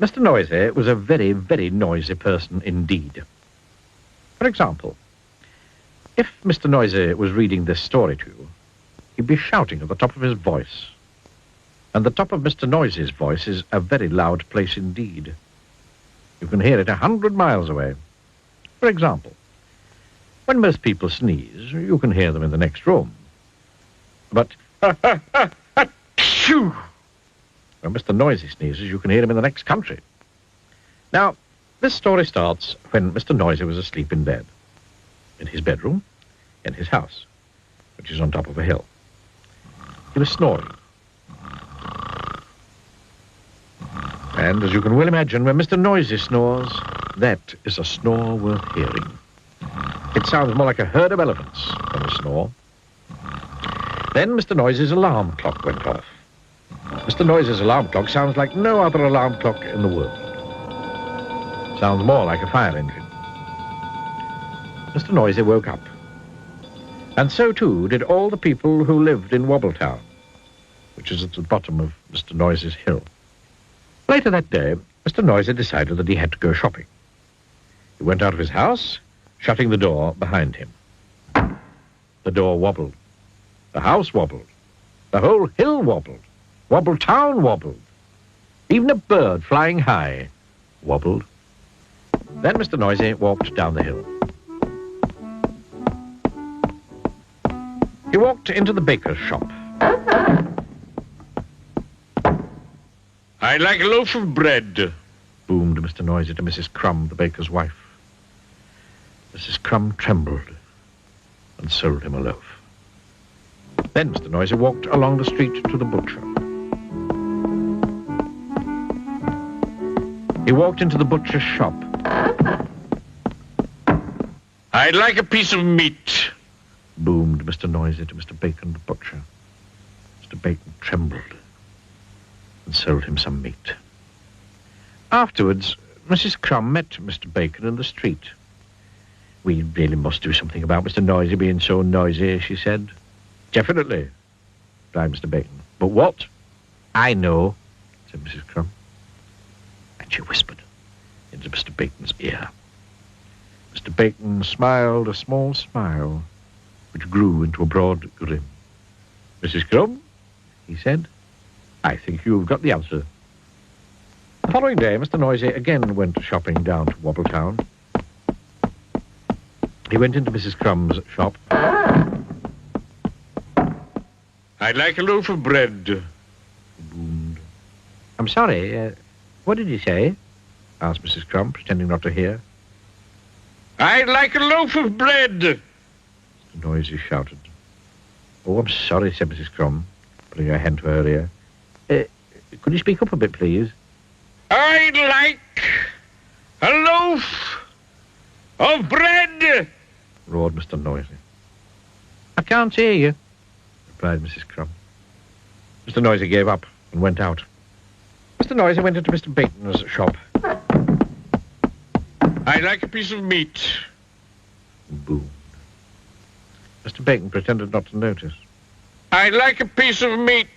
Mr. Noisy was a very, very noisy person indeed. For example, if Mr. Noisy was reading this story to you, he'd be shouting at the top of his voice. And the top of Mr. Noisy's voice is a very loud place indeed. You can hear it 100 miles away. For example, when most people sneeze, you can hear them in the next room. But achoo! When Mr. Noisy sneezes, you can hear him in the next country. Now, this story starts when Mr. Noisy was asleep in bed, in his bedroom, in his house, which is on top of a hill. He was snoring. And, as you can well imagine, when Mr. Noisy snores, that is a snore worth hearing. It sounds more like a herd of elephants than a snore. Then Mr. Noisy's alarm clock went off. Mr. Noisy's alarm clock sounds like no other alarm clock in the world. Sounds more like a fire engine. Mr. Noisy woke up. And so, too, did all the people who lived in Wobbletown, which is at the bottom of Mr. Noisy's hill. Later that day, Mr. Noisy decided that he had to go shopping. He went out of his house, shutting the door behind him. The door wobbled. The house wobbled. The whole hill wobbled. Wobbletown wobbled. Even a bird flying high wobbled. Then Mr. Noisy walked down the hill. He walked into the baker's shop. I'd like a loaf of bread, boomed Mr. Noisy to Mrs. Crumb, the baker's wife. Mrs. Crumb trembled and sold him a loaf. Then Mr. Noisy walked along the street to the butcher. He walked into the butcher's shop. I'd like a piece of meat, boomed Mr. Noisy to Mr. Bacon, the butcher. Mr. Bacon trembled and sold him some meat. Afterwards, Mrs. Crumb met Mr. Bacon in the street. We really must do something about Mr. Noisy being so noisy, she said. Definitely, replied Mr. Bacon. But what? I know, said Mrs. Crumb. And she whispered into Mr. Bacon's ear. Mr. Bacon smiled a small smile, which grew into a broad grin. Mrs. Crumb, he said, I think you've got the answer. The following day, Mr. Noisy again went shopping down to Wobbletown. He went into Mrs. Crumb's shop. I'd like a loaf of bread, He boomed. I'm sorry, what did you say? Asked Mrs. Crumb, pretending not to hear. I'd like a loaf of bread, Mr. Noisy shouted. Oh, I'm sorry, said Mrs. Crumb, putting her hand to her ear. Could you speak up a bit, please? I'd like a loaf of bread, roared Mr. Noisy. I can't hear you, replied Mrs. Crumb. Mr. Noisy gave up and went out. Mr. Noisy went into Mr. Bacon's shop. I'd like a piece of meat, Boomed. Mr. Bacon pretended not to notice. I'd like a piece of meat,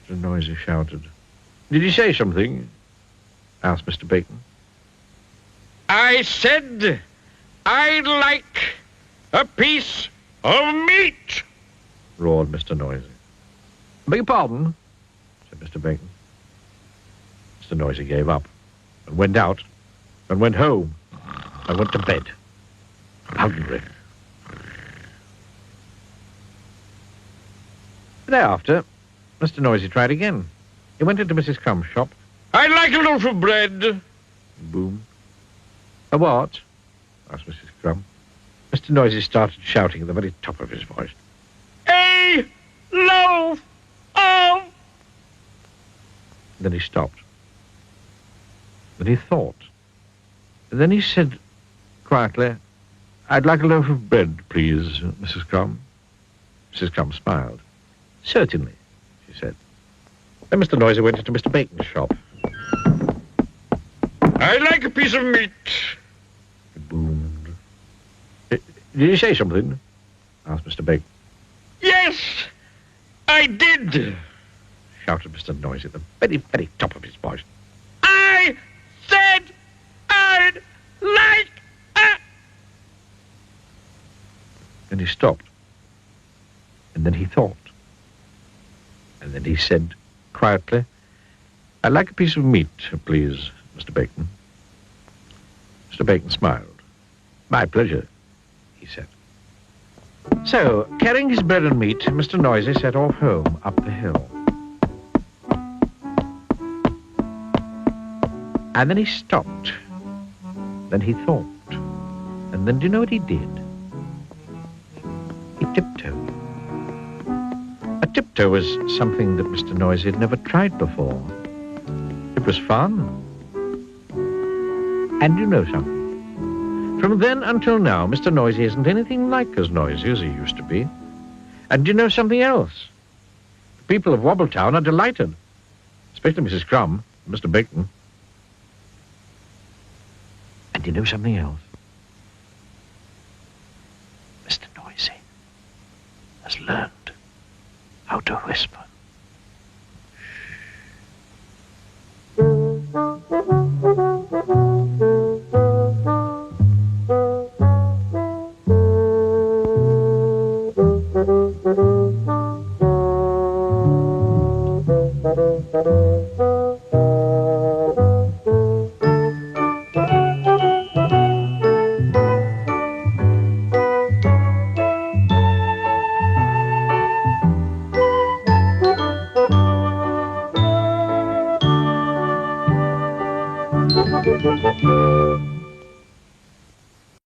Mr. Noisy shouted. Did you say something? Asked Mr. Bacon. I said I'd like a piece of meat, roared Mr. Noisy. Beg your pardon, said Mr. Bacon. Mr. Noisy gave up and went out and went home and went to bed, hungry. The day after, Mr. Noisy tried again. He went into Mrs. Crumb's shop. I'd like a loaf of bread, Boom. A what? Asked Mrs. Crumb. Mr. Noisy started shouting at the very top of his voice. a loaf of... Then he stopped. Then he thought. And then he said quietly, I'd like a loaf of bread, please, Mrs. Crumb. Mrs. Crumb smiled. Certainly, she said. Then Mr. Noisy went into Mr. Bacon's shop. I'd like a piece of meat, He boomed. Did you say something? Asked Mr. Bacon. Yes, I did. Shouted Mr. Noisy at the very, very top of his voice. like a... And he stopped. And then he thought. And then he said quietly, "I'd like a piece of meat, please, Mr. Bacon." Mr. Bacon smiled. "My pleasure," he said. So, carrying his bread and meat, Mr. Noisy set off home up the hill. And then he stopped. Then he thought. And then do you know what he did? He tiptoed. A tiptoe was something that Mr. Noisy had never tried before. It was fun. And you know something? From then until now, Mr. Noisy isn't anything like as noisy as he used to be. And do you know something else? The people of Wobbletown are delighted, especially Mrs. Crumb and Mr. Bacon. And do you know something else? Mr. Noisy has learned how to whisper.